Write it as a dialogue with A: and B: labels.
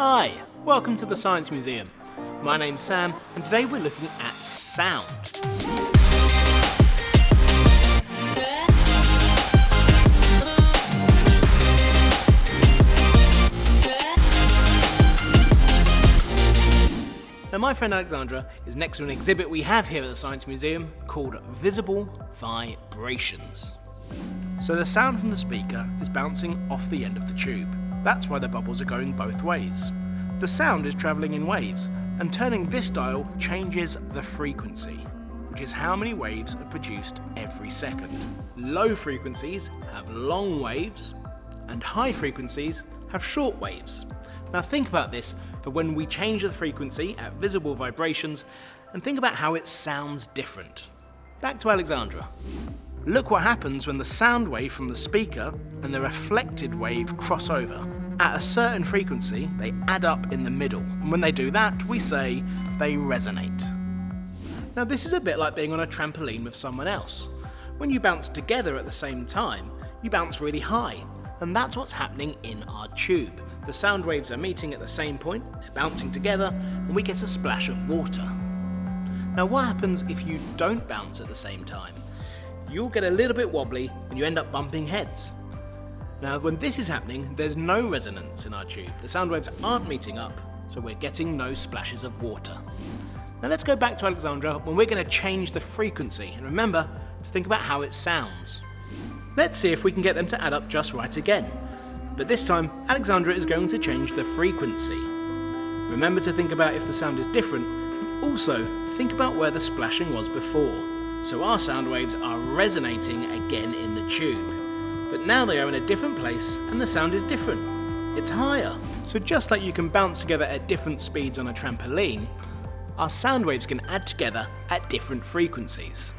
A: Hi, welcome to the Science Museum. My name's Sam, and today we're looking at sound. Now my friend Alexandra is next to an exhibit we have here at the Science Museum called Visible Vibrations. So the sound from the speaker is bouncing off the end of the tube. That's why the bubbles are going both ways. The sound is travelling in waves, and turning this dial changes the frequency, which is how many waves are produced every second. Low frequencies have long waves, and high frequencies have short waves. Now think about this for when we change the frequency at visible vibrations, and think about how it sounds different. Back to Alexandra. Look what happens when the sound wave from the speaker and the reflected wave cross over. At a certain frequency, they add up in the middle, and when they do that, we say they resonate. Now this is a bit like being on a trampoline with someone else. When you bounce together at the same time, you bounce really high, and that's what's happening in our tube. The sound waves are meeting at the same point, they're bouncing together, and we get a splash of water. Now what happens if you don't bounce at the same time? You'll get a little bit wobbly and you end up bumping heads. Now when this is happening, there's no resonance in our tube. The sound waves aren't meeting up, so we're getting no splashes of water. Now let's go back to Alexandra when we're going to change the frequency, and remember to think about how it sounds. Let's see if we can get them to add up just right again. But this time, Alexandra is going to change the frequency. Remember to think about if the sound is different, and also think about where the splashing was before. So our sound waves are resonating again in the tube. But now they are in a different place and the sound is different. It's higher. So just like you can bounce together at different speeds on a trampoline, our sound waves can add together at different frequencies.